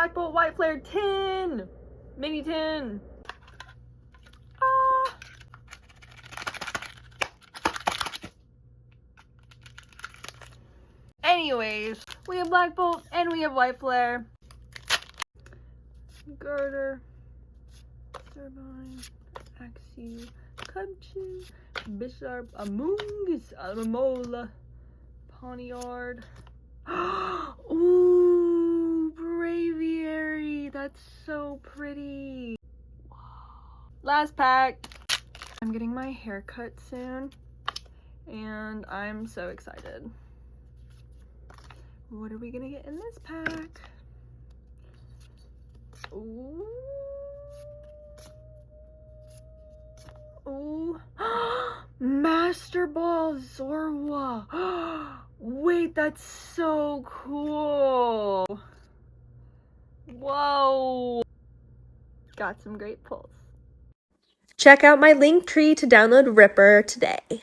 Black Bolt White Flare tin! Mini tin! Anyways, we have Black Bolt and we have White Flare. Girder, Turbine, Axew, Cubchoo, Bisharp, Amoonguss, Alamola, Pawniard. Ooh, Braviary, that's so pretty. Wow. Last pack. I'm getting my hair cut soon and I'm so excited. What are we gonna get in this pack? Ooh. Ooh. Master Ball Zorua. Wait, that's so cool. Whoa. Got some great pulls. Check out my link tree to download Ripper today.